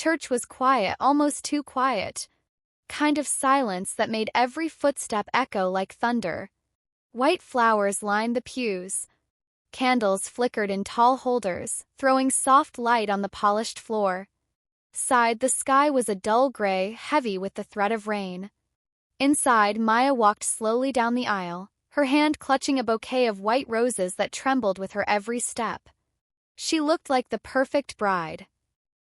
church was quiet, almost too quiet. Kind of silence that made every footstep echo like thunder. White flowers lined the pews. Candles flickered in tall holders, throwing soft light on the polished floor. Outside, the sky was a dull gray, heavy with the threat of rain. Inside, Maya walked slowly down the aisle, her hand clutching a bouquet of white roses that trembled with her every step. She looked like the perfect bride.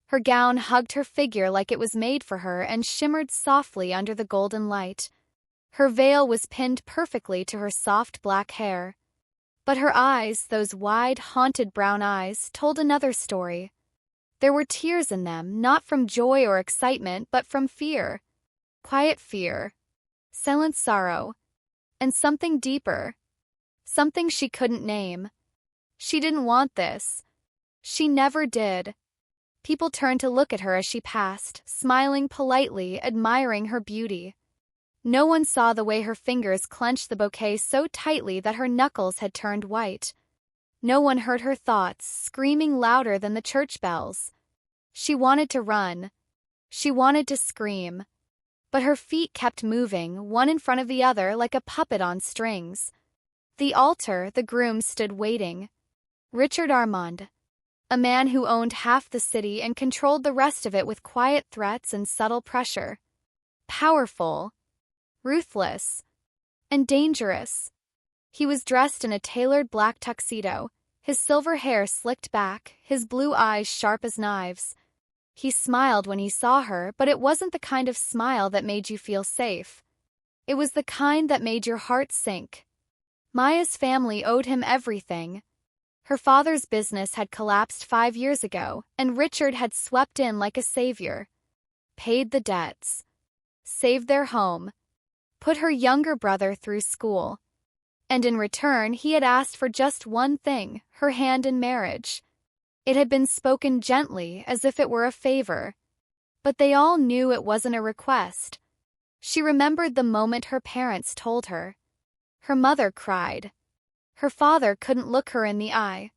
Her gown hugged her figure like it was made for her and shimmered softly under the golden light. Her veil was pinned perfectly to her soft black hair. But her eyes, those wide, haunted brown eyes, told another story. There were tears in them, not from joy or excitement, but from fear. Quiet fear. Silent sorrow. And something deeper. Something she couldn't name. She didn't want this. She never did. People turned to look at her as she passed, smiling politely, admiring her beauty. No one saw the way her fingers clenched the bouquet so tightly that her knuckles had turned white. No one heard her thoughts, screaming louder than the church bells. She wanted to run. She wanted to scream. But her feet kept moving, one in front of the other like a puppet on strings. The altar, the groom stood waiting. Richard Armand. A man who owned half the city and controlled the rest of it with quiet threats and subtle pressure. Powerful. Ruthless. And dangerous. He was dressed in a tailored black tuxedo, his silver hair slicked back, his blue eyes sharp as knives. He smiled when he saw her, but it wasn't the kind of smile that made you feel safe. It was the kind that made your heart sink. Maya's family owed him everything. Her father's business had collapsed 5 years ago, and Richard had swept in like a savior. Paid the debts. Saved their home. Put her younger brother through school. And in return, he had asked for just one thing, her hand in marriage. It had been spoken gently, as if it were a favor. But they all knew it wasn't a request. She remembered the moment her parents told her. Her mother cried. Her father couldn't look her in the eye.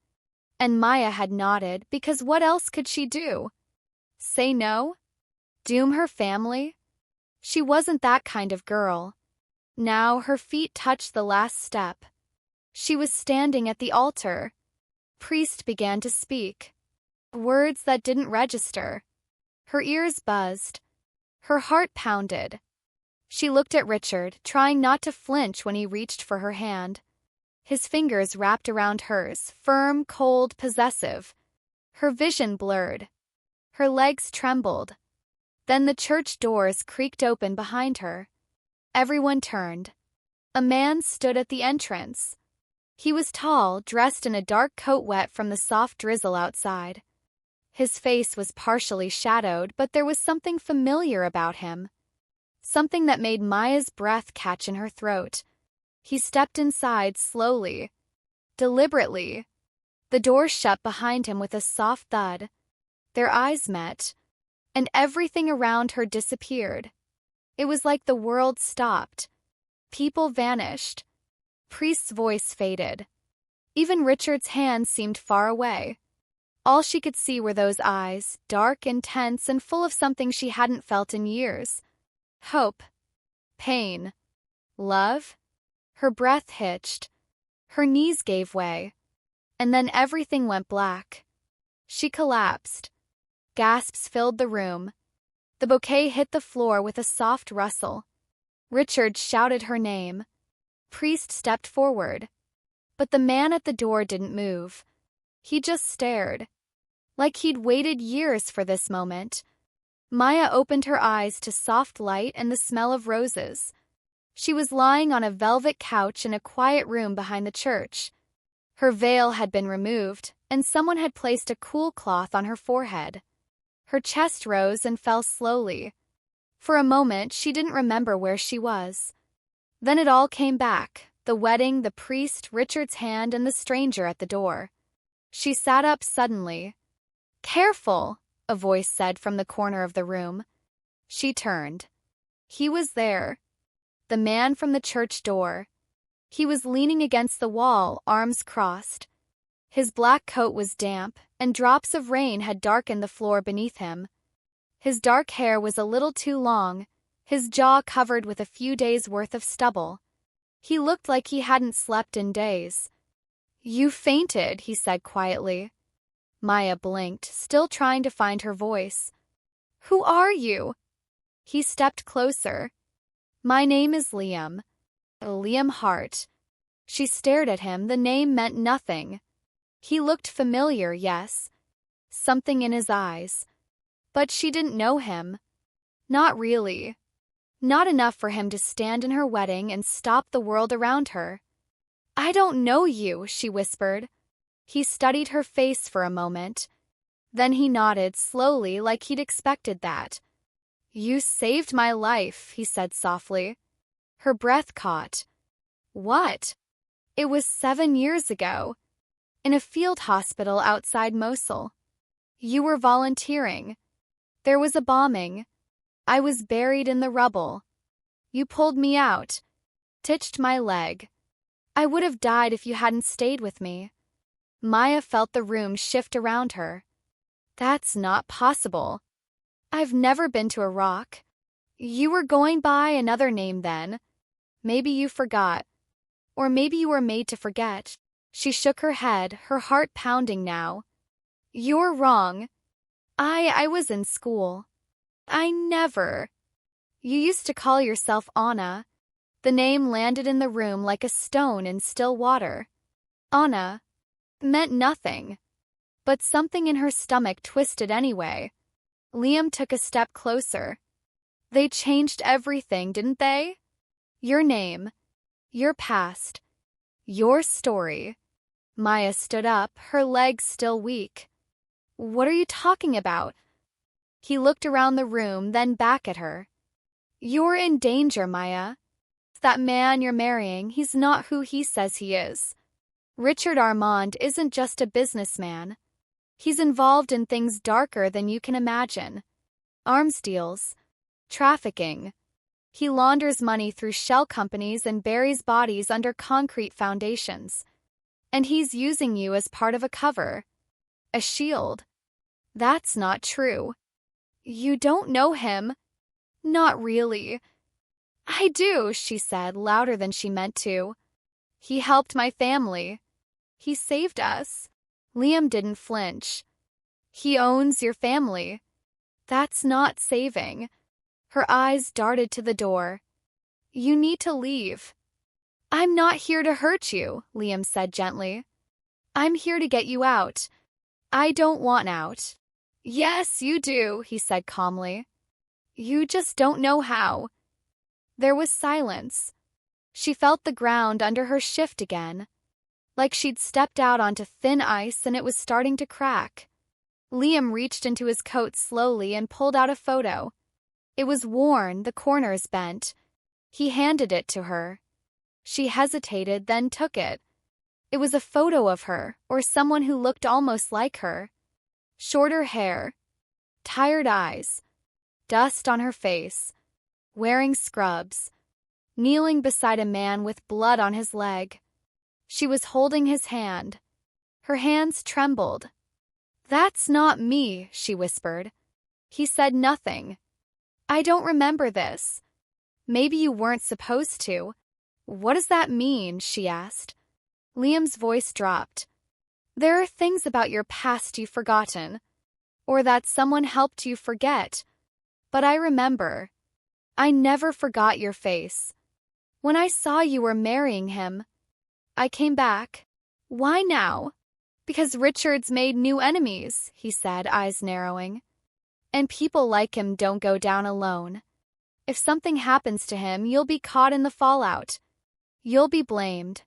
And Maya had nodded, because what else could she do? Say no? Doom her family? She wasn't that kind of girl. Now her feet touched the last step. She was standing at the altar. Priest began to speak. Words that didn't register. Her ears buzzed. Her heart pounded. She looked at Richard, trying not to flinch when he reached for her hand. His fingers wrapped around hers, firm, cold, possessive. Her vision blurred. Her legs trembled. Then the church doors creaked open behind her. Everyone turned. A man stood at the entrance. He was tall, dressed in a dark coat wet from the soft drizzle outside. His face was partially shadowed, but there was something familiar about him. Something that made Maya's breath catch in her throat. He stepped inside slowly. Deliberately. The door shut behind him with a soft thud. Their eyes met. And everything around her disappeared. It was like the world stopped. People vanished. Priest's voice faded. Even Richard's hands seemed far away. All she could see were those eyes, dark, intense, and full of something she hadn't felt in years. Hope. Pain. Love. Her breath hitched. Her knees gave way. And then everything went black. She collapsed. Gasps filled the room. The bouquet hit the floor with a soft rustle. Richard shouted her name. Priest stepped forward. But the man at the door didn't move. He just stared. Like he'd waited years for this moment. Maya opened her eyes to soft light and the smell of roses. She was lying on a velvet couch in a quiet room behind the church. Her veil had been removed, and someone had placed a cool cloth on her forehead. Her chest rose and fell slowly. For a moment, she didn't remember where she was. Then it all came back, the wedding, the priest, Richard's hand, and the stranger at the door. She sat up suddenly. "Careful," a voice said from the corner of the room. She turned. He was there. The man from the church door. He was leaning against the wall, arms crossed. His black coat was damp, and drops of rain had darkened the floor beneath him. His dark hair was a little too long, his jaw covered with a few days' worth of stubble. He looked like he hadn't slept in days. "You fainted," he said quietly. Maya blinked, still trying to find her voice. "Who are you?" He stepped closer. "My name is Liam. Liam Hart." She stared at him. The name meant nothing. He looked familiar, yes. Something in his eyes. But she didn't know him. Not really. Not enough for him to stand in her wedding and stop the world around her. "I don't know you," she whispered. He studied her face for a moment. Then he nodded slowly, like he'd expected that. "You saved my life," he said softly. Her breath caught. "What?" "It was 7 years ago. In a field hospital outside Mosul. You were volunteering. There was a bombing. I was buried in the rubble. You pulled me out, stitched my leg. I would have died if you hadn't stayed with me." Maya felt the room shift around her. "That's not possible. I've never been to Iraq. You were going by another name then. Maybe you forgot. Or maybe you were made to forget." She shook her head, her heart pounding now. "You're wrong. I was in school. I never." "You used to call yourself Anna." The name landed in the room like a stone in still water. Anna meant nothing. But something in her stomach twisted anyway. Liam took a step closer. "They changed everything, didn't they? Your name, your past, your story." Maya stood up, her legs still weak. "What are you talking about?" He looked around the room, then back at her. "You're in danger, Maya. That man you're marrying, he's not who he says he is. Richard Armand isn't just a businessman. He's involved in things darker than you can imagine. Arms deals, trafficking. He launders money through shell companies and buries bodies under concrete foundations. And he's using you as part of a cover. A shield." "That's not true." "You don't know him." "Not really." "I do," she said, louder than she meant to. "He helped my family. He saved us." Liam didn't flinch. "He owns your family." "That's not saving." Her eyes darted to the door. "You need to leave." "I'm not here to hurt you," Liam said gently. "I'm here to get you out." "I don't want out." "Yes, you do," he said calmly. "You just don't know how." There was silence. She felt the ground under her shift again, like she'd stepped out onto thin ice and it was starting to crack. Liam reached into his coat slowly and pulled out a photo. It was worn, the corners bent. He handed it to her. She hesitated, then took it. It was a photo of her, or someone who looked almost like her. Shorter hair, tired eyes, dust on her face, wearing scrubs, kneeling beside a man with blood on his leg. She was holding his hand. Her hands trembled. "That's not me," she whispered. He said nothing. "I don't remember this." "Maybe you weren't supposed to." "What does that mean?" she asked. Liam's voice dropped. "There are things about your past you've forgotten, or that someone helped you forget. But I remember. I never forgot your face. When I saw you were marrying him, I came back." "Why now?" "Because Richard's made new enemies," he said, eyes narrowing. "And people like him don't go down alone. If something happens to him, you'll be caught in the fallout. You'll be blamed,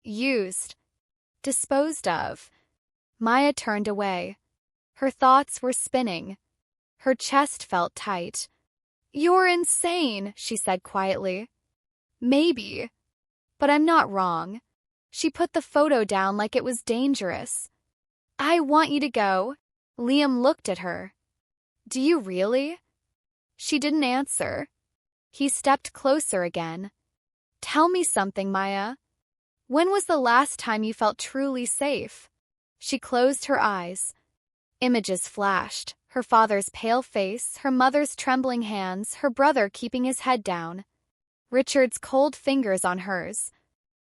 used, disposed of." Maya turned away. Her thoughts were spinning. Her chest felt tight. "You're insane," she said quietly. "Maybe. But I'm not wrong." She put the photo down like it was dangerous. "I want you to go." Liam looked at her. "Do you really?" She didn't answer. He stepped closer again. "Tell me something, Maya. When was the last time you felt truly safe?" She closed her eyes. Images flashed, Her father's pale face, her mother's trembling hands, her brother keeping his head down. Richard's cold fingers on hers.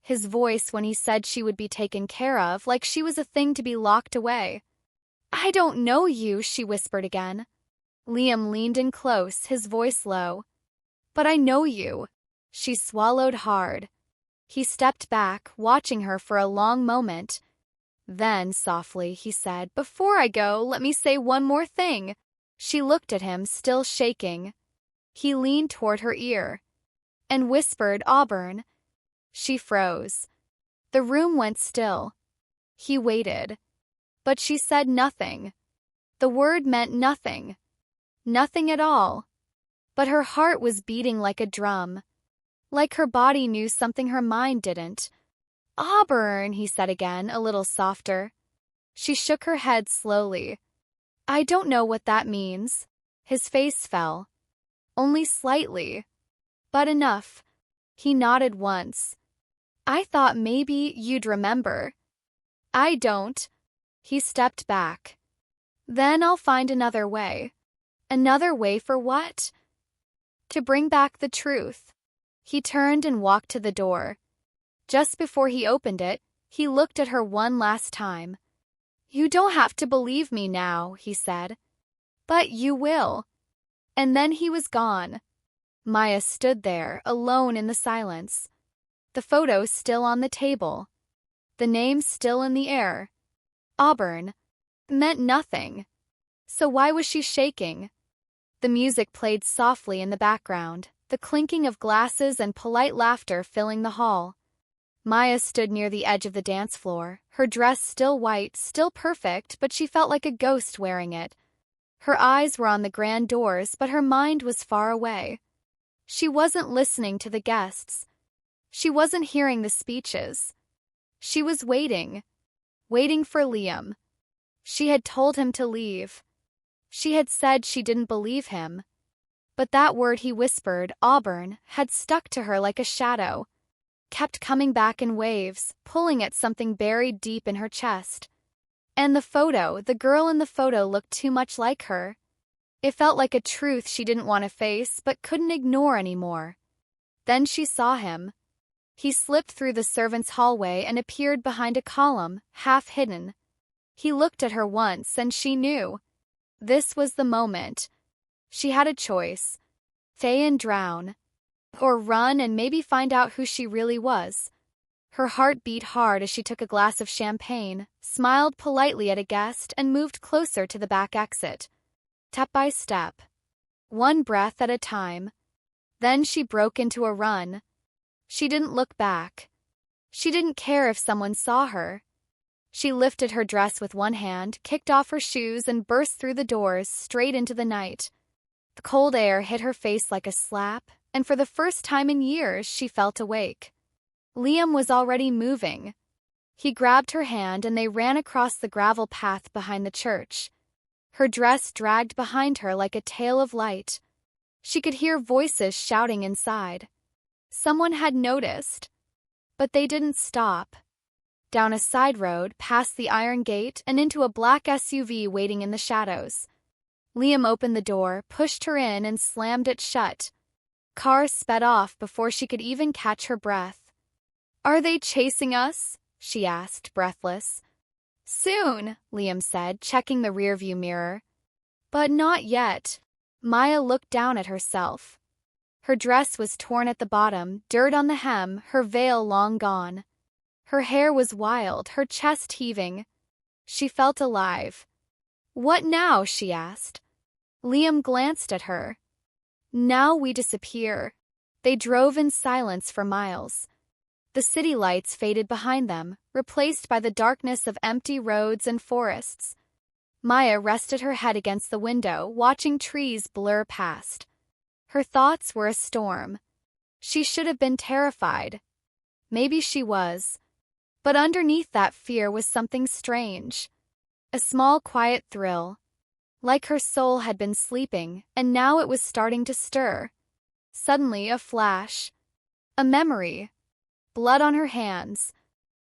His voice when he said she would be taken care of, like she was a thing to be locked away. "I don't know you," she whispered again. Liam leaned in close, his voice low. "But I know you." She swallowed hard. He stepped back, watching her for a long moment. Then, softly, he said, "Before I go, let me say one more thing." She looked at him, still shaking. He leaned toward her ear and whispered, "Auburn." She froze. The room went still. He waited. But she said nothing. The word meant nothing. Nothing at all. But her heart was beating like a drum. Like her body knew something her mind didn't. "Auburn," he said again, a little softer. She shook her head slowly. "I don't know what that means." His face fell. Only slightly. But enough. He nodded once. "I thought maybe you'd remember." "I don't." He stepped back. "Then I'll find another way." "Another way for what?" "To bring back the truth." He turned and walked to the door. Just before he opened it, he looked at her one last time. "You don't have to believe me now," he said. "But you will." And then he was gone. Maya stood there, alone in the silence. The photo still on the table. The name still in the air. Auburn. Meant nothing. So why was she shaking? The music played softly in the background, the clinking of glasses and polite laughter filling the hall. Maya stood near the edge of the dance floor, her dress still white, still perfect, but she felt like a ghost wearing it. Her eyes were on the grand doors, but her mind was far away. She wasn't listening to the guests. She wasn't hearing the speeches. She was waiting. Waiting for Liam. She had told him to leave. She had said she didn't believe him. But that word he whispered, Auburn, had stuck to her like a shadow. Kept coming back in waves, pulling at something buried deep in her chest. And the girl in the photo looked too much like her. It felt like a truth she didn't want to face but couldn't ignore anymore. Then she saw him. He slipped through the servants' hallway and appeared behind a column, half hidden. He looked at her once and she knew. This was the moment. She had a choice. Stay and drown. Or run and maybe find out who she really was. Her heart beat hard as she took a glass of champagne, smiled politely at a guest, and moved closer to the back exit. Step by step. One breath at a time. Then she broke into a run. She didn't look back. She didn't care if someone saw her. She lifted her dress with one hand, kicked off her shoes, and burst through the doors, straight into the night. The cold air hit her face like a slap, and for the first time in years she felt awake. Liam was already moving. He grabbed her hand and they ran across the gravel path behind the church. Her dress dragged behind her like a tail of light. She could hear voices shouting inside. Someone had noticed. But they didn't stop. Down a side road, past the iron gate, and into a black SUV waiting in the shadows. Liam opened the door, pushed her in, and slammed it shut. Car sped off before she could even catch her breath. "Are they chasing us?" she asked, breathless. "Soon," Liam said, checking the rearview mirror. "But not yet." Maya looked down at herself. Her dress was torn at the bottom, dirt on the hem, her veil long gone. Her hair was wild, her chest heaving. She felt alive. "What now?" she asked. Liam glanced at her. "Now we disappear." They drove in silence for miles. The city lights faded behind them, replaced by the darkness of empty roads and forests. Maya rested her head against the window, watching trees blur past. Her thoughts were a storm. She should have been terrified. Maybe she was. But underneath that fear was something strange. A small, quiet thrill. Like her soul had been sleeping, and now it was starting to stir. Suddenly, a flash. A memory. Blood on her hands.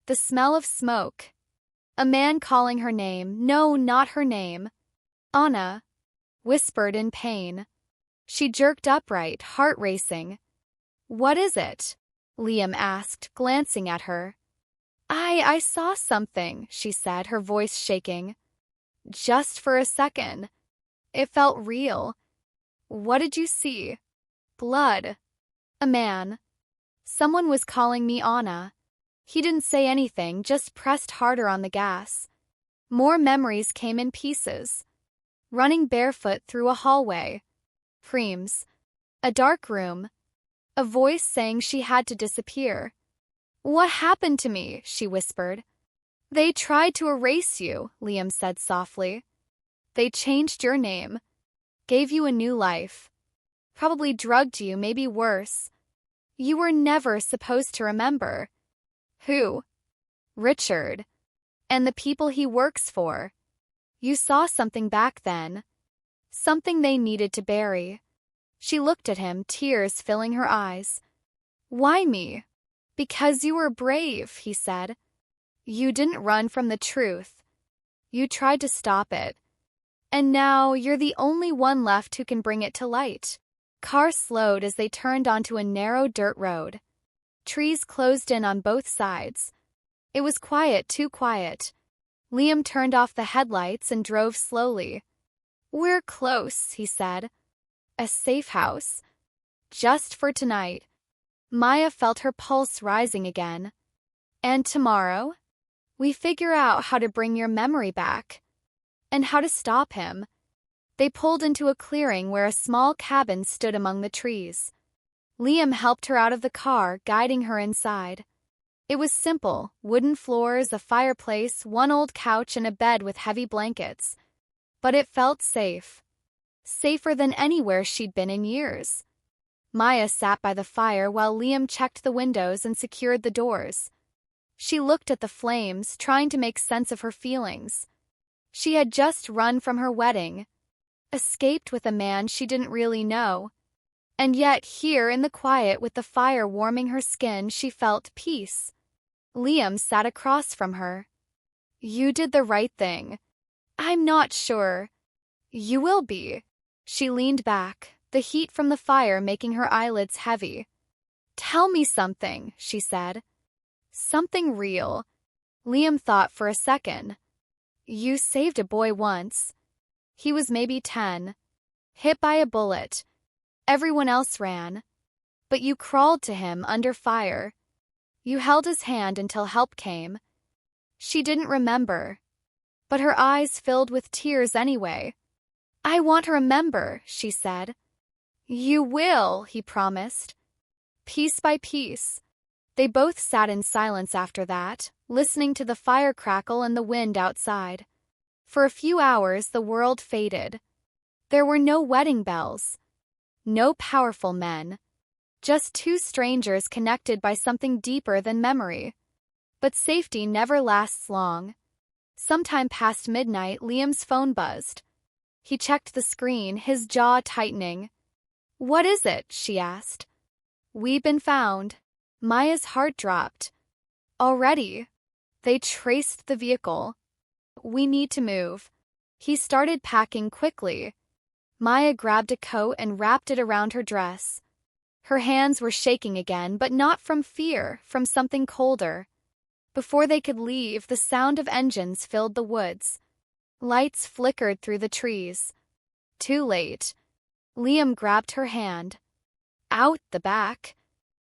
The smell of smoke. A man calling her name. No, not her name. Anna. whispered in pain. She jerked upright, heart racing. "What is it?" Liam asked, glancing at her. I saw something," she said, her voice shaking. "Just for a second. It felt real." "What did you see?" "Blood. A man. Someone was calling me Anna." He didn't say anything, just pressed harder on the gas. More memories came in pieces. Running barefoot through a hallway. Preems. A dark room. A voice saying she had to disappear. "What happened to me?" she whispered. "They tried to erase you," Liam said softly. "They changed your name. Gave you a new life. Probably drugged you, maybe worse. You were never supposed to remember." "Who?" "Richard. And the people he works for. You saw something back then. Something they needed to bury." She looked at him, tears filling her eyes. "Why me?" "Because you were brave," he said. "You didn't run from the truth. You tried to stop it. And now you're the only one left who can bring it to light." Car slowed as they turned onto a narrow dirt road. Trees closed in on both sides. It was quiet, too quiet. Liam turned off the headlights and drove slowly. "We're close," he said. "A safe house. Just for tonight." Maya felt her pulse rising again. "And tomorrow? We figure out how to bring your memory back. And how to stop him." They pulled into a clearing where a small cabin stood among the trees. Liam helped her out of the car, guiding her inside. It was simple: wooden floors, a fireplace, one old couch, and a bed with heavy blankets. But it felt safe. Safer than anywhere she'd been in years. Maya sat by the fire while Liam checked the windows and secured the doors. She looked at the flames, trying to make sense of her feelings. She had just run from her wedding, escaped with a man she didn't really know. And yet here in the quiet with the fire warming her skin, she felt peace. Liam sat across from her. "You did the right thing." "I'm not sure." "You will be." She leaned back, the heat from the fire making her eyelids heavy. "Tell me something," she said. "Something real." Liam thought for a second. "You saved a boy once. He was maybe 10. Hit by a bullet. Everyone else ran. But you crawled to him under fire. You held his hand until help came." She didn't remember, but her eyes filled with tears anyway. "I want to remember," she said. "You will," he promised. Piece by piece. They both sat in silence after that, listening to the fire crackle and the wind outside. For a few hours the world faded. There were no wedding bells. No powerful men. Just two strangers connected by something deeper than memory. But safety never lasts long. Sometime past midnight, Liam's phone buzzed. He checked the screen, his jaw tightening. "What is it?" she asked. "We've been found." Maya's heart dropped. "Already?" They traced the vehicle. "We need to move." He started packing quickly. Maya grabbed a coat and wrapped it around her dress. Her hands were shaking again, but not from fear, from something colder. Before they could leave, the sound of engines filled the woods. Lights flickered through the trees. Too late. Liam grabbed her hand. Out the back.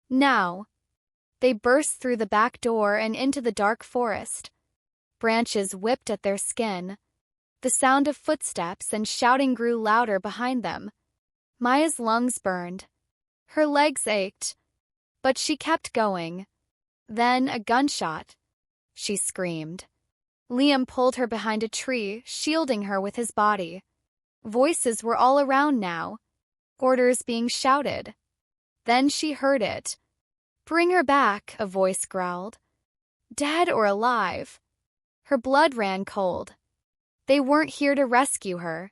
Now. They burst through the back door and into the dark forest. Branches whipped at their skin. The sound of footsteps and shouting grew louder behind them. Maya's lungs burned. Her legs ached. But she kept going. Then a gunshot. She screamed. Liam pulled her behind a tree, shielding her with his body. Voices were all around now. Orders being shouted. Then she heard it. "Bring her back," a voice growled. Dead or alive? Her blood ran cold. They weren't here to rescue her.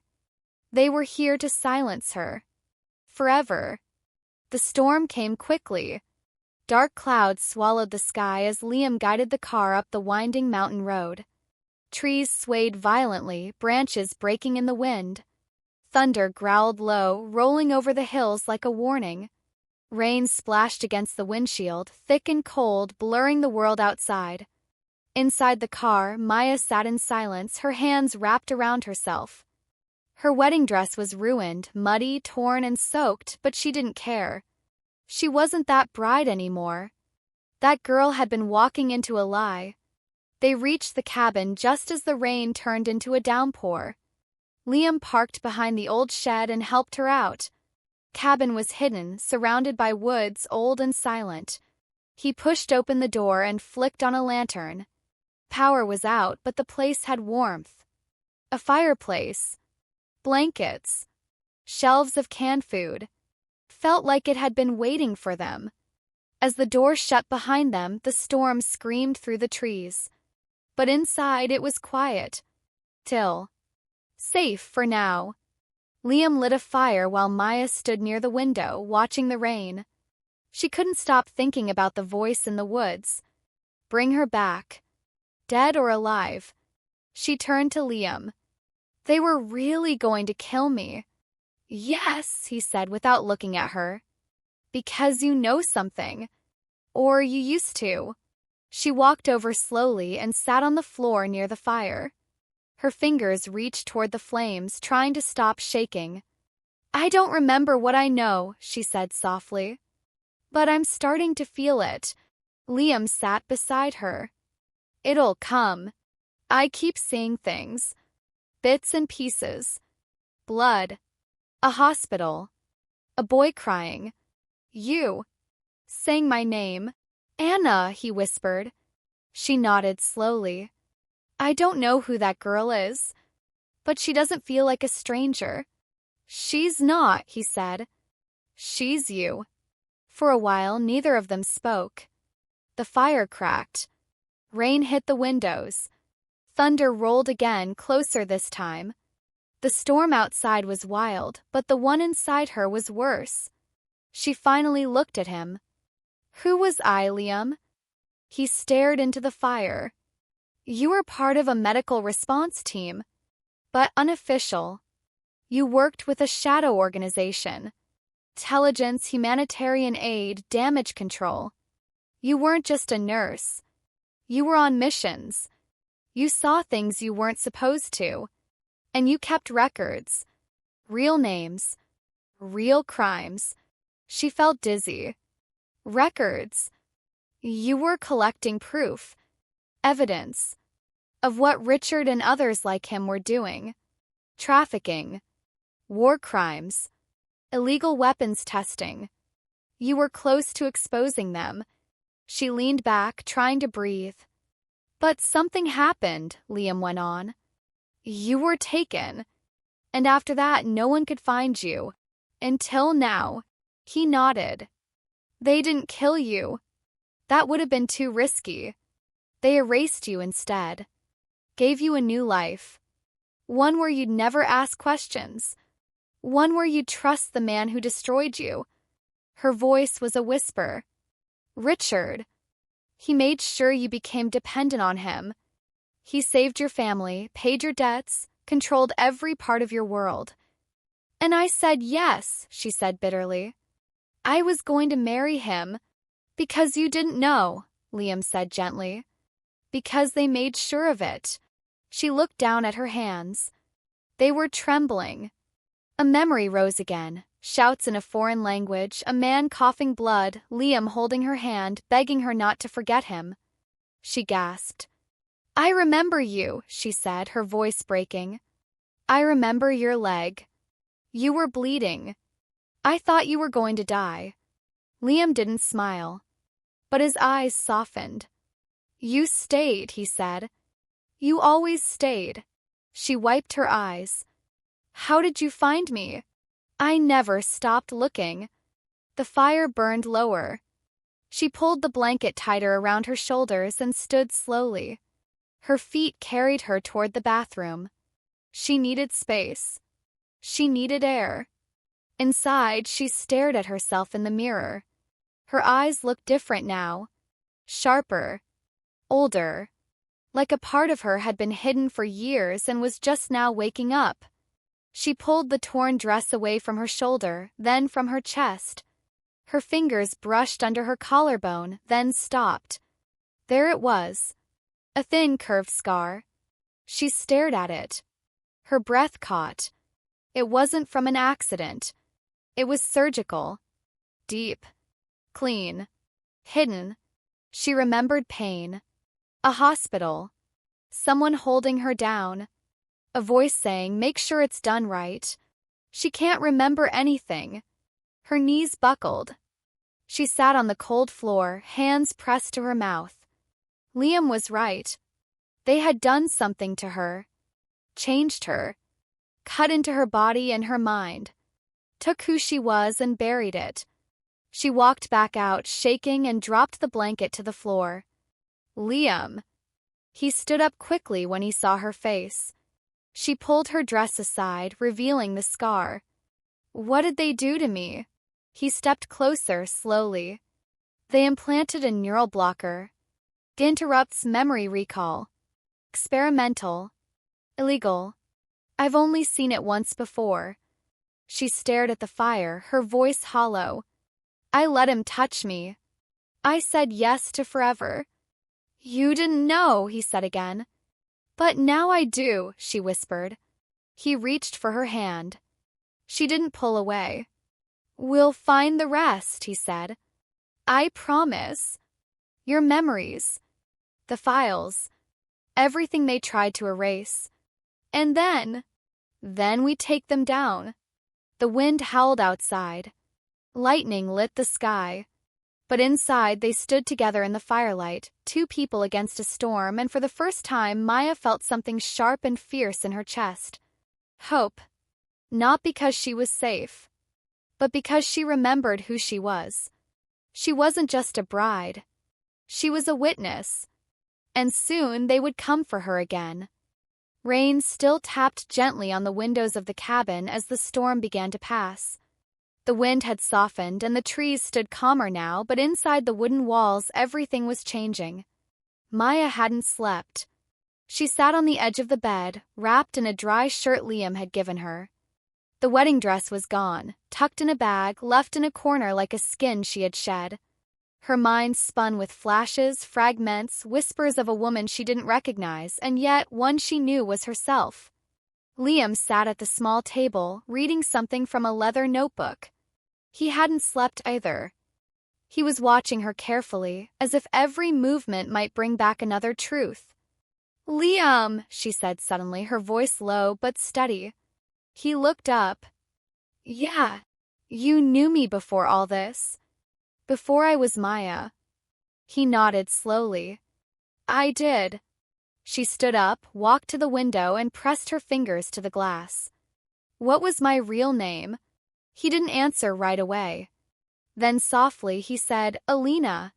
They were here to silence her. Forever. The storm came quickly. Dark clouds swallowed the sky as Liam guided the car up the winding mountain road. Trees swayed violently, branches breaking in the wind. Thunder growled low, rolling over the hills like a warning. Rain splashed against the windshield, thick and cold, blurring the world outside. Inside the car, Maya sat in silence, her hands wrapped around herself. Her wedding dress was ruined, muddy, torn, and soaked, but she didn't care. She wasn't that bride anymore. That girl had been walking into a lie. They reached the cabin just as the rain turned into a downpour. Liam parked behind the old shed and helped her out. Cabin was hidden, surrounded by woods, old and silent. He pushed open the door and flicked on a lantern. Power was out, but the place had warmth. A fireplace, blankets, shelves of canned food. Felt like it had been waiting for them. As the door shut behind them, the storm screamed through the trees. But inside it was quiet. Till. Safe for now. Liam lit a fire while Maya stood near the window, watching the rain. She couldn't stop thinking about the voice in the woods. Bring her back. Dead or alive. She turned to Liam. They were really going to kill me. Yes, he said without looking at her. Because you know something. Or you used to. She walked over slowly and sat on the floor near the fire. Her fingers reached toward the flames, trying to stop shaking. I don't remember what I know, she said softly. But I'm starting to feel it. Liam sat beside her. It'll come. I keep seeing things. Bits and pieces. Blood. A hospital. A boy crying. You. Saying my name. Anna, he whispered. She nodded slowly. I don't know who that girl is, but she doesn't feel like a stranger. She's not, he said. She's you. For a while, neither of them spoke. The fire cracked. Rain hit the windows. Thunder rolled again, closer this time. The storm outside was wild, but the one inside her was worse. She finally looked at him. Who was I, Liam? He stared into the fire. You were part of a medical response team, but unofficial. You worked with a shadow organization. Intelligence, humanitarian aid, damage control. You weren't just a nurse. You were on missions. You saw things you weren't supposed to. And you kept records. Real names. Real crimes. She felt dizzy. Records. You were collecting proof. Evidence. Of what Richard and others like him were doing. Trafficking. War crimes. Illegal weapons testing. You were close to exposing them. She leaned back, trying to breathe. But something happened, Liam went on. You were taken. And after that, no one could find you. Until now. He nodded. They didn't kill you. That would have been too risky. They erased you instead. Gave you a new life. One where you'd never ask questions. One where you'd trust the man who destroyed you. Her voice was a whisper. Richard. He made sure you became dependent on him. He saved your family, paid your debts, controlled every part of your world. And I said yes, she said bitterly. I was going to marry him. Because you didn't know, Liam said gently. Because they made sure of it. She looked down at her hands. They were trembling. A memory rose again. Shouts in a foreign language, a man coughing blood, Liam holding her hand, begging her not to forget him. She gasped. I remember you, she said, her voice breaking. I remember your leg. You were bleeding. I thought you were going to die. Liam didn't smile, but his eyes softened. You stayed, he said. You always stayed. She wiped her eyes. How did you find me? I never stopped looking. The fire burned lower. She pulled the blanket tighter around her shoulders and stood slowly. Her feet carried her toward the bathroom. She needed space. She needed air. Inside, she stared at herself in the mirror. Her eyes looked different now. Sharper. Older. Like a part of her had been hidden for years and was just now waking up. She pulled the torn dress away from her shoulder, then from her chest. Her fingers brushed under her collarbone, then stopped. There it was. A thin, curved scar. She stared at it. Her breath caught. It wasn't from an accident. It was surgical. Deep. Clean. Hidden. She remembered pain. A hospital. Someone holding her down. A voice saying, "Make sure it's done right." She can't remember anything. Her knees buckled. She sat on the cold floor, hands pressed to her mouth. Liam was right. They had done something to her. Changed her. Cut into her body and her mind. Took who she was and buried it. She walked back out, shaking, and dropped the blanket to the floor. Liam. He stood up quickly when he saw her face. She pulled her dress aside, revealing the scar. "What did they do to me?" He stepped closer, slowly. "They implanted a neural blocker. It interrupts memory recall. Experimental. Illegal. I've only seen it once before." She stared at the fire, her voice hollow. "I let him touch me. I said yes to forever." "You didn't know," he said again. "But now I do," she whispered. He reached for her hand. She didn't pull away. "We'll find the rest," he said. "I promise. Your memories. The files. Everything they tried to erase. And then we take them down." The wind howled outside. Lightning lit the sky. But inside they stood together in the firelight, two people against a storm, and for the first time Maya felt something sharp and fierce in her chest. Hope. Not because she was safe, but because she remembered who she was. She wasn't just a bride. She was a witness. And soon they would come for her again. Rain still tapped gently on the windows of the cabin as the storm began to pass. The wind had softened and the trees stood calmer now, but inside the wooden walls everything was changing. Maya hadn't slept. She sat on the edge of the bed, wrapped in a dry shirt Liam had given her. The wedding dress was gone, tucked in a bag, left in a corner like a skin she had shed. Her mind spun with flashes, fragments, whispers of a woman she didn't recognize, and yet one she knew was herself. Liam sat at the small table, reading something from a leather notebook. He hadn't slept either. He was watching her carefully, as if every movement might bring back another truth. "Liam," she said suddenly, her voice low but steady. He looked up. "Yeah, you knew me before all this. Before I was Maya." He nodded slowly. "I did." She stood up, walked to the window, and pressed her fingers to the glass. "What was my real name?" He didn't answer right away. Then softly he said, "Alina."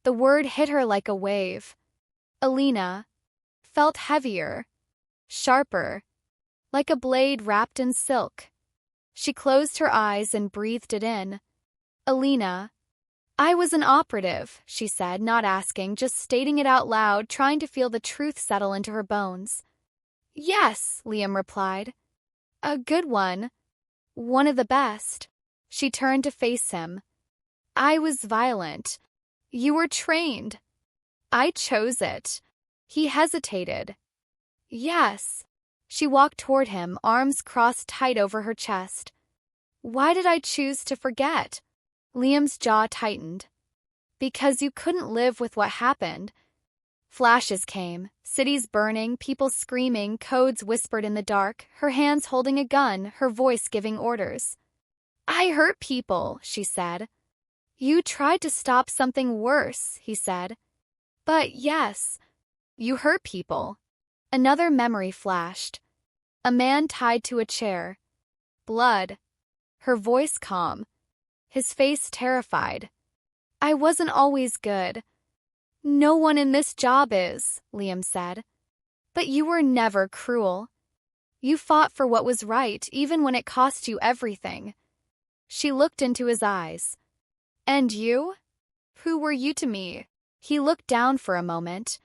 The word hit her like a wave. Alina. Felt heavier. Sharper. Like a blade wrapped in silk. She closed her eyes and breathed it in. Alina. "I was an operative," she said, not asking, just stating it out loud, trying to feel the truth settle into her bones. "Yes," Liam replied. "A good one. One of the best." She turned to face him. "I was violent. You were trained. I chose it." He hesitated. "Yes." She walked toward him, arms crossed tight over her chest. "Why did I choose to forget?" Liam's jaw tightened. "Because you couldn't live with what happened." Flashes came, cities burning, people screaming, codes whispered in the dark, her hands holding a gun, her voice giving orders. "I hurt people," she said. "You tried to stop something worse," he said. "But yes, you hurt people." Another memory flashed. A man tied to a chair. Blood. Her voice calm. His face terrified. "I wasn't always good." "No one in this job is," Liam said. "But you were never cruel. You fought for what was right, even when it cost you everything." She looked into his eyes. "And you? Who were you to me?" He looked down for a moment,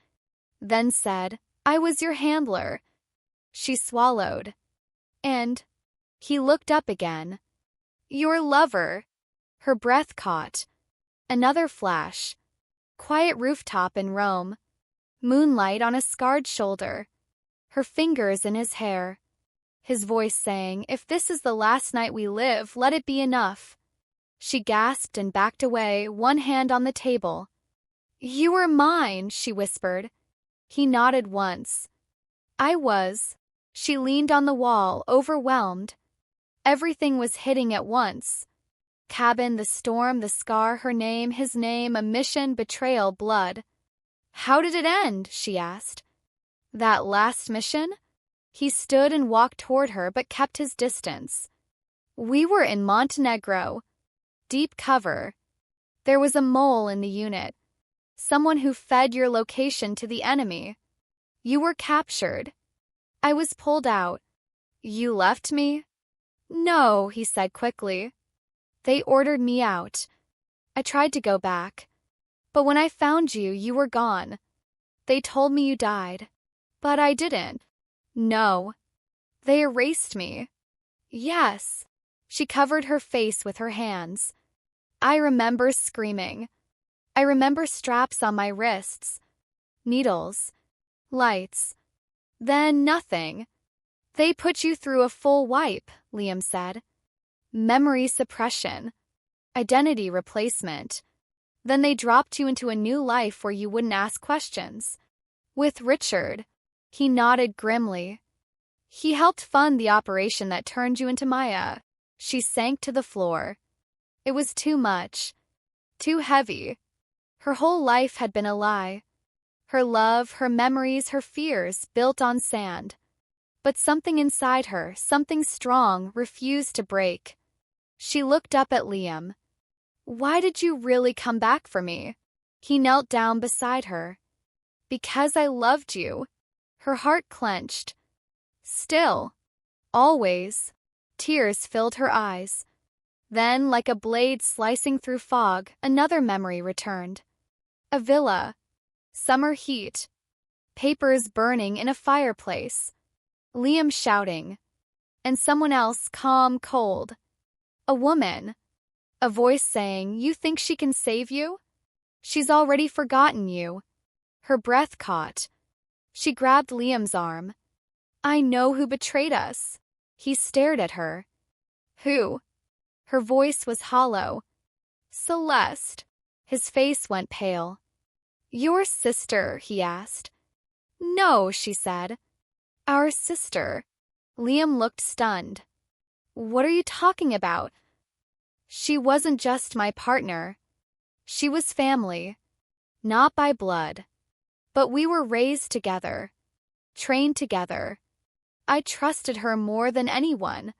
then said, "I was your handler." She swallowed. "And He looked up again. Your lover. Her breath caught. Another flash. Quiet rooftop in Rome. Moonlight on a scarred shoulder. Her fingers in his hair. His voice saying, if this is the last night we live, let it be enough. She gasped and backed away, one hand on the table. You were mine, she whispered. He nodded once. I was. She leaned on the wall, overwhelmed. Everything was hitting at once. Cabin, the storm, the scar, her name, his name, a mission, betrayal, blood. How did it end? She asked. That last mission? He stood and walked toward her but kept his distance. We were in Montenegro. Deep cover. There was a mole in the unit. Someone who fed your location to the enemy. You were captured. I was pulled out. You left me? No, he said quickly. They ordered me out. I tried to go back. But when I found you, you were gone. They told me you died. But I didn't. No. They erased me. Yes. She covered her face with her hands. I remember screaming. I remember straps on my wrists. Needles. Lights. Then nothing. They put you through a full wipe, Liam said. Memory suppression. Identity replacement. Then they dropped you into a new life where you wouldn't ask questions. With Richard. He nodded grimly. He helped fund the operation that turned you into Maya. She sank to the floor. It was too much. Too heavy. Her whole life had been a lie. Her love, her memories, her fears, built on sand. But something inside her, something strong, refused to break. She looked up at Liam. Why did you really come back for me? He knelt down beside her. Because I loved you. Her heart clenched. Still. Always. Tears filled her eyes. Then, like a blade slicing through fog, another memory returned. A villa. Summer heat. Papers burning in a fireplace. Liam shouting. And someone else calm, cold. A woman. A voice saying, you think she can save you? She's already forgotten you. Her breath caught. She grabbed Liam's arm. I know who betrayed us. He stared at her. Who? Her voice was hollow. Celeste. His face went pale. Your sister, he asked. No, she said. Our sister. Liam looked stunned. What are you talking about? She wasn't just my partner. She was family. Not by blood. But we were raised together. Trained together. I trusted her more than anyone.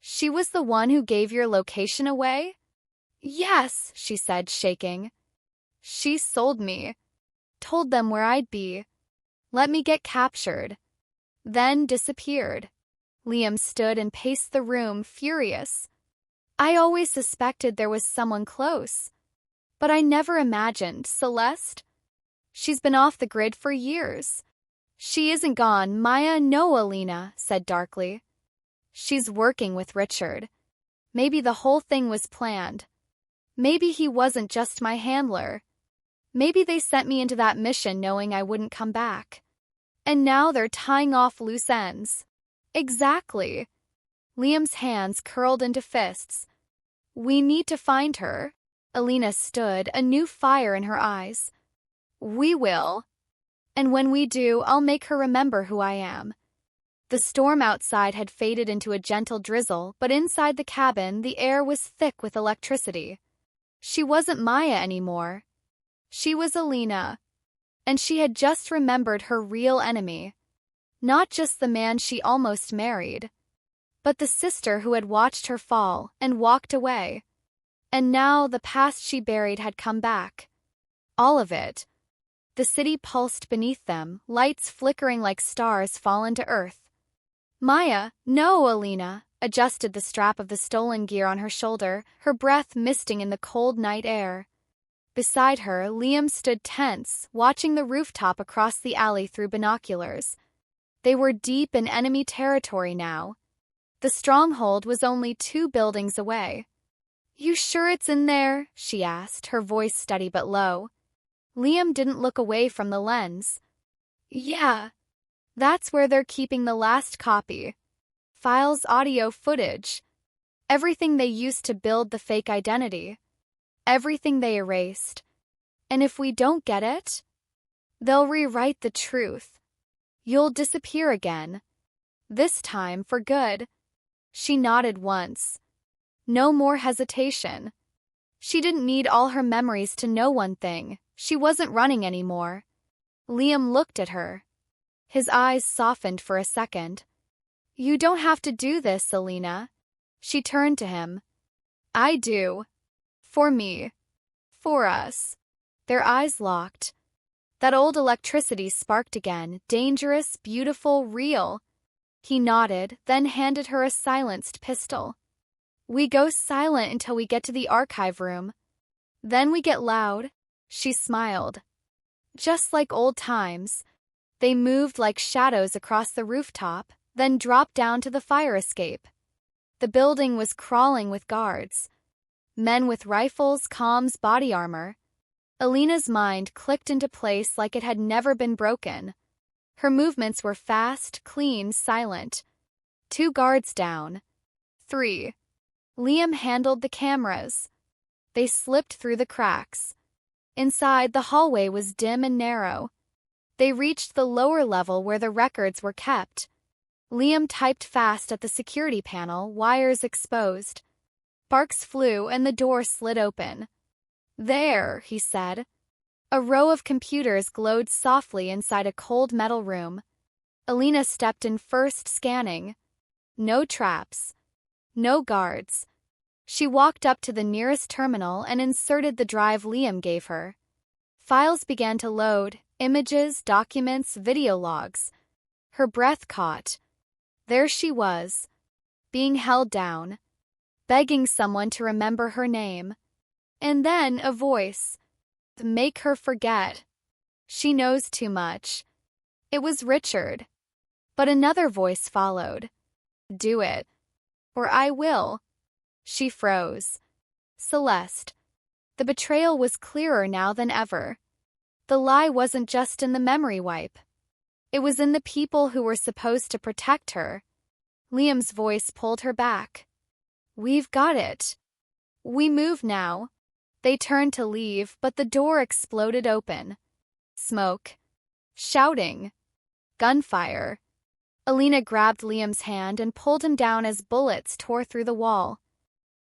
She was the one who gave your location away? Yes, she said, shaking. She sold me. Told them where I'd be. Let me get captured. Then disappeared. Liam stood and paced the room, furious. I always suspected there was someone close. But I never imagined Celeste. She's been off the grid for years. She isn't gone, Maya. No, Alina said darkly. She's working with Richard. Maybe the whole thing was planned. Maybe he wasn't just my handler. Maybe they sent me into that mission knowing I wouldn't come back. And now they're tying off loose ends. Exactly. Liam's hands curled into fists. We need to find her. Alina stood, a new fire in her eyes. We will. And when we do, I'll make her remember who I am. The storm outside had faded into a gentle drizzle, but inside the cabin, the air was thick with electricity. She wasn't Maya anymore. She was Alina. And she had just remembered her real enemy. Not just the man she almost married, but the sister who had watched her fall and walked away. And now the past she buried had come back. All of it. The city pulsed beneath them, lights flickering like stars fallen to earth. Maya, no, Alina, adjusted the strap of the stolen gear on her shoulder, her breath misting in the cold night air. Beside her, Liam stood tense, watching the rooftop across the alley through binoculars. They were deep in enemy territory now. The stronghold was only 2 buildings away. "You sure it's in there?" she asked, her voice steady but low. Liam didn't look away from the lens. "Yeah. That's where they're keeping the last copy. Files, audio footage. Everything they used to build the fake identity. Everything they erased. And if we don't get it, they'll rewrite the truth. You'll disappear again. This time for good." She nodded once. No more hesitation. She didn't need all her memories to know one thing. She wasn't running anymore. Liam looked at her. His eyes softened for a second. "You don't have to do this, Alina." She turned to him. "I do. For me. For us." Their eyes locked. That old electricity sparked again, dangerous, beautiful, real. He nodded, then handed her a silenced pistol. "We go silent until we get to the archive room. Then we get loud." She smiled. Just like old times. They moved like shadows across the rooftop, then dropped down to the fire escape. The building was crawling with guards. Men with rifles, comms, body armor. Alina's mind clicked into place like it had never been broken. Her movements were fast, clean, silent. 2 guards down. 3. Liam handled the cameras. They slipped through the cracks. Inside, the hallway was dim and narrow. They reached the lower level where the records were kept. Liam typed fast at the security panel, wires exposed. Sparks flew and the door slid open. "There," he said. A row of computers glowed softly inside a cold metal room. Alina stepped in first, scanning. No traps. No guards. She walked up to the nearest terminal and inserted the drive Liam gave her. Files began to load, images, documents, video logs. Her breath caught. There she was, being held down, begging someone to remember her name. And then a voice. Make her forget. She knows too much. It was Richard. But another voice followed. Do it. Or I will. She froze. Celeste. The betrayal was clearer now than ever. The lie wasn't just in the memory wipe. It was in the people who were supposed to protect her. Liam's voice pulled her back. We've got it. We move now. They turned to leave, but the door exploded open. Smoke. Shouting. Gunfire. Alina grabbed Liam's hand and pulled him down as bullets tore through the wall.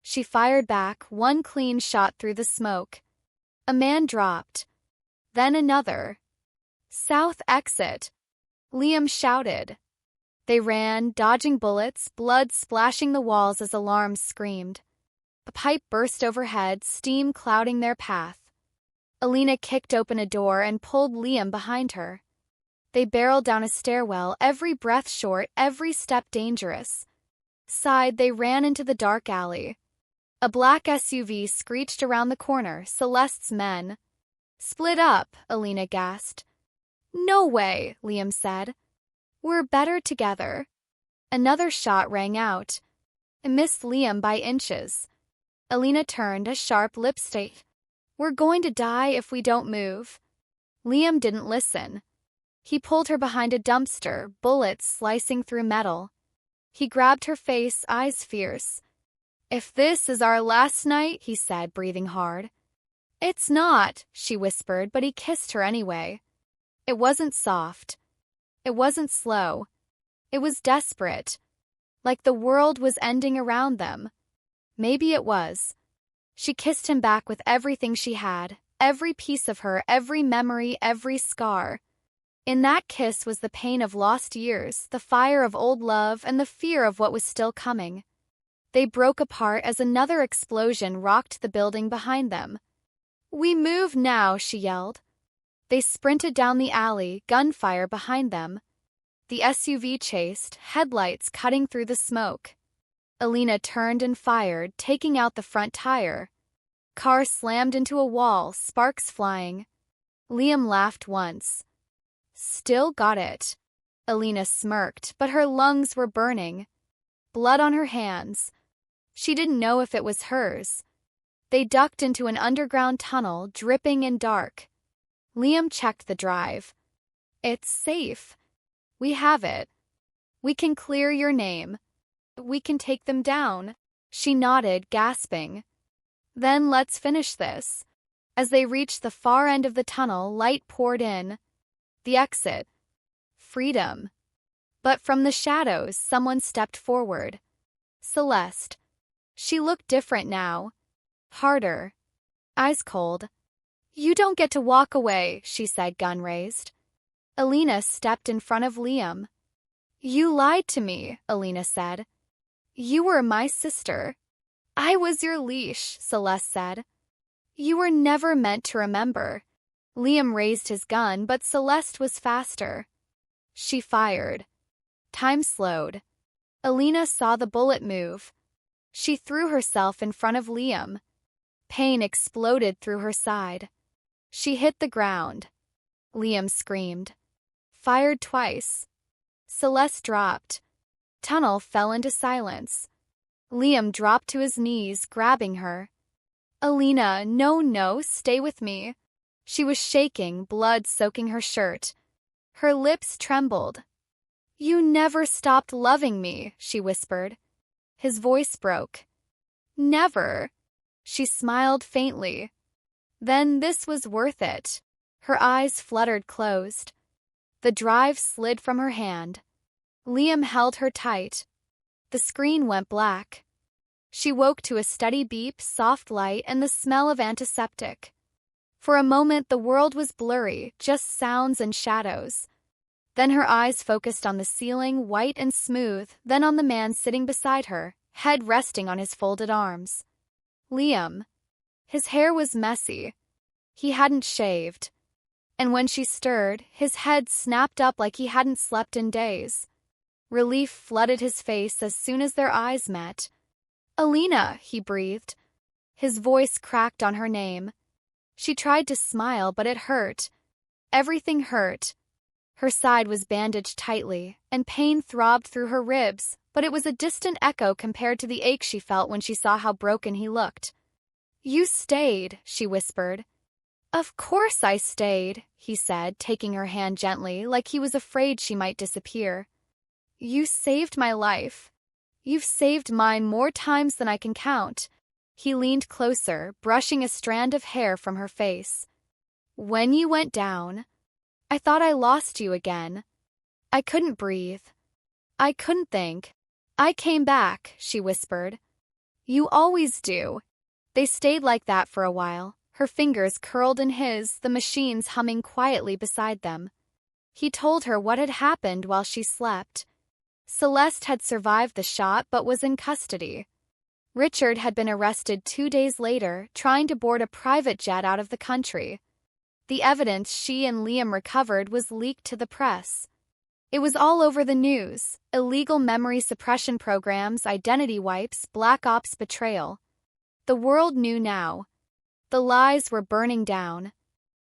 She fired back, one clean shot through the smoke. A man dropped. Then another. South exit. Liam shouted. They ran, dodging bullets, blood splashing the walls as alarms screamed. A pipe burst overhead, steam clouding their path. Alina kicked open a door and pulled Liam behind her. They barreled down a stairwell, every breath short, every step dangerous. Side, they ran into the dark alley. A black SUV screeched around the corner, Celeste's men. Split up, Alina gasped. No way, Liam said. We're better together. Another shot rang out. It missed Liam by inches. Alina turned, a sharp lipstick. We're going to die if we don't move. Liam didn't listen. He pulled her behind a dumpster, bullets slicing through metal. He grabbed her face, eyes fierce. If this is our last night, he said, breathing hard. It's not, she whispered, but he kissed her anyway. It wasn't soft. It wasn't slow. It was desperate. Like the world was ending around them. Maybe it was. She kissed him back with everything she had, every piece of her, every memory, every scar. In that kiss was the pain of lost years, the fire of old love, and the fear of what was still coming. They broke apart as another explosion rocked the building behind them. We move now, she yelled. They sprinted down the alley, gunfire behind them. The SUV chased, headlights cutting through the smoke. Alina turned and fired, taking out the front tire. Car slammed into a wall, sparks flying. Liam laughed once. Still got it. Alina smirked, but her lungs were burning. blood on her hands. She didn't know if it was hers. They ducked into an underground tunnel, dripping and dark. Liam checked the drive. It's safe. We have it. We can clear your name. We can take them down. She nodded, gasping. Then let's finish this. As they reached the far end of the tunnel, light poured in. The exit. Freedom. But from the shadows, someone stepped forward. Celeste. She looked different now. Harder. Eyes cold. You don't get to walk away, she said, gun raised. Alina stepped in front of Liam. You lied to me, Alina said. You were my sister. I was your leash, Celeste said. You were never meant to remember. Liam raised his gun, but Celeste was faster. She fired. Time slowed. Alina saw the bullet move. She threw herself in front of Liam. Pain exploded through her side. She hit the ground. Liam screamed. Fired twice. Celeste dropped. Tunnel fell into silence. Liam dropped to his knees, grabbing her. Alina, no, stay with me. She was shaking, blood soaking her shirt. Her lips trembled. You never stopped loving me, she whispered. His voice broke. Never. She smiled faintly. Then this was worth it. Her eyes fluttered closed. The drive slid from her hand. Liam held her tight. The screen went black. She woke to a steady beep, soft light, and the smell of antiseptic. For a moment, the world was blurry, just sounds and shadows. Then her eyes focused on the ceiling, white and smooth, then on the man sitting beside her, head resting on his folded arms. Liam. His hair was messy. He hadn't shaved. And when she stirred, his head snapped up like he hadn't slept in days. Relief flooded his face as soon as their eyes met. Alina, he breathed. His voice cracked on her name. She tried to smile, but it hurt. Everything hurt. Her side was bandaged tightly, and pain throbbed through her ribs, but it was a distant echo compared to the ache she felt when she saw how broken he looked. You stayed, she whispered. Of course I stayed, he said, taking her hand gently, like he was afraid she might disappear. You saved my life. You've saved mine more times than I can count. He leaned closer, brushing a strand of hair from her face. When you went down, I thought I lost you again. I couldn't breathe. I couldn't think. I came back, she whispered. You always do. They stayed like that for a while, her fingers curled in his, the machines humming quietly beside them. He told her what had happened while she slept. Celeste had survived the shot but was in custody. Richard had been arrested 2 days later, trying to board a private jet out of the country. The evidence she and Liam recovered was leaked to the press. It was all over the news: illegal memory suppression programs, identity wipes, black ops betrayal. The world knew now. The lies were burning down.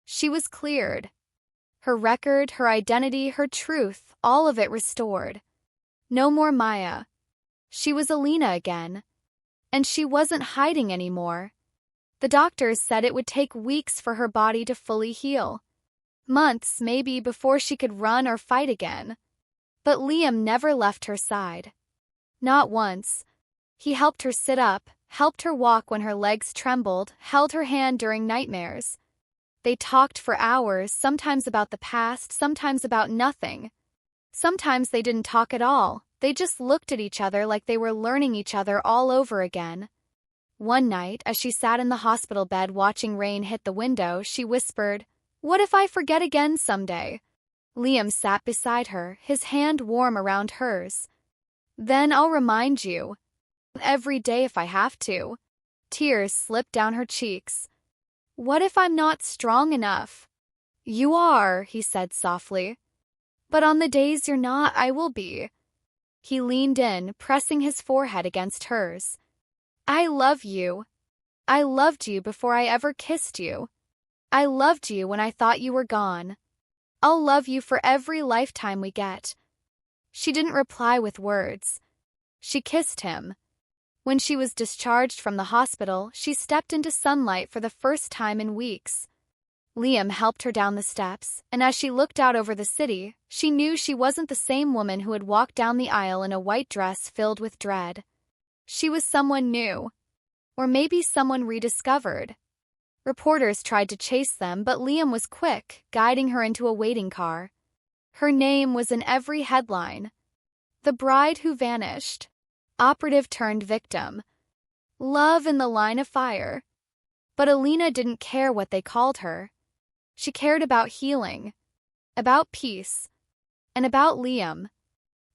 She was cleared. Her record, her identity, her truth, all of it restored. No more Maya. She was Alina again. And she wasn't hiding anymore. The doctors said it would take weeks for her body to fully heal. Months, maybe, before she could run or fight again. But Liam never left her side. Not once. He helped her sit up, helped her walk when her legs trembled, held her hand during nightmares. They talked for hours, sometimes about the past, sometimes about nothing. Sometimes they didn't talk at all. They just looked at each other like they were learning each other all over again. One night, as she sat in the hospital bed watching rain hit the window, she whispered, "What if I forget again someday?" Liam sat beside her, his hand warm around hers. "Then I'll remind you. Every day if I have to." Tears slipped down her cheeks. "What if I'm not strong enough?" "You are," he said softly. "But on the days you're not, I will be." He leaned in, pressing his forehead against hers. "I love you. I loved you before I ever kissed you. I loved you when I thought you were gone. I'll love you for every lifetime we get." She didn't reply with words. She kissed him. When she was discharged from the hospital, she stepped into sunlight for the first time in weeks. Liam helped her down the steps, and as she looked out over the city, she knew she wasn't the same woman who had walked down the aisle in a white dress filled with dread. She was someone new. Or maybe someone rediscovered. Reporters tried to chase them, but Liam was quick, guiding her into a waiting car. Her name was in every headline. The bride who vanished. Operative turned victim. Love in the line of fire. But Alina didn't care what they called her. She cared about healing, about peace, and about Liam.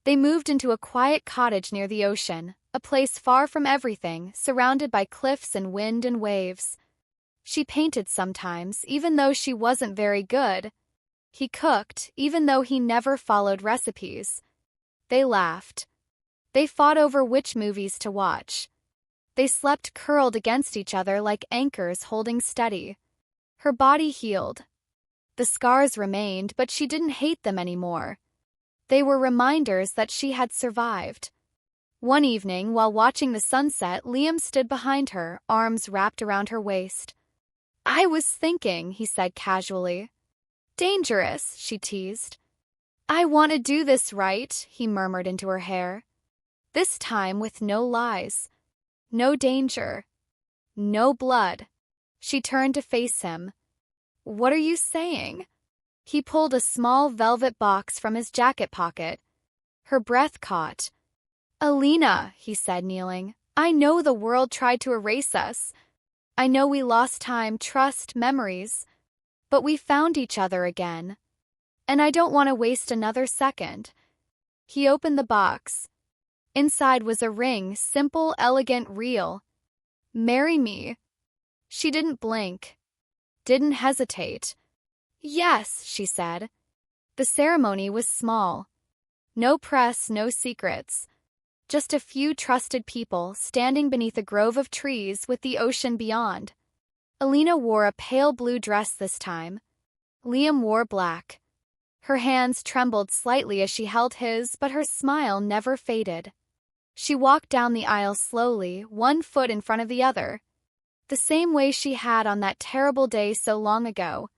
They moved into a quiet cottage near the ocean, a place far from everything, surrounded by cliffs and wind and waves. She painted sometimes, even though she wasn't very good. He cooked, even though he never followed recipes. They laughed. They fought over which movies to watch. They slept curled against each other like anchors holding steady. Her body healed. The scars remained, but she didn't hate them anymore. They were reminders that she had survived. One evening, while watching the sunset, Liam stood behind her, arms wrapped around her waist. I was thinking, he said casually. Dangerous, she teased. I want to do this right, he murmured into her hair. This time with no lies. No danger. No blood. She turned to face him. What are you saying? He pulled a small velvet box from his jacket pocket. Her breath caught. Alina, he said, kneeling, I know the world tried to erase us. I know we lost time, trust, memories. But we found each other again. And I don't want to waste another second. He opened the box. Inside was a ring, simple, elegant, real. Marry me. She didn't blink. Didn't hesitate. Yes, she said. The ceremony was small. No press, no secrets. Just a few trusted people standing beneath a grove of trees with the ocean beyond. Alina wore a pale blue dress this time. Liam wore black. Her hands trembled slightly as she held his, but her smile never faded. She walked down the aisle slowly, one foot in front of the other. The same way she had on that terrible day so long ago.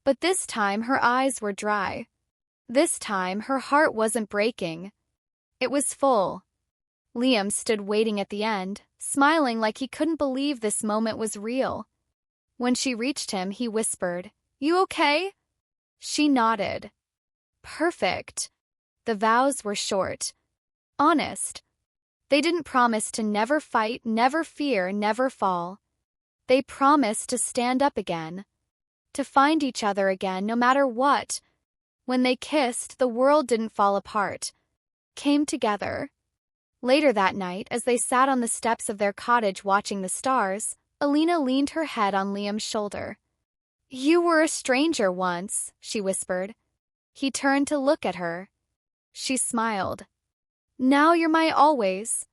But this time her eyes were dry. This time her heart wasn't breaking. It was full. Liam stood waiting at the end, smiling like he couldn't believe this moment was real. When she reached him, he whispered, You okay? She nodded. Perfect. The vows were short. Honest. They didn't promise to never fight, never fear, never fall. They promised to stand up again. To find each other again, no matter what. When they kissed, the world didn't fall apart. Came together. Later that night, as they sat on the steps of their cottage watching the stars, Alina leaned her head on Liam's shoulder. You were a stranger once, she whispered. He turned to look at her. She smiled. Now you're my always.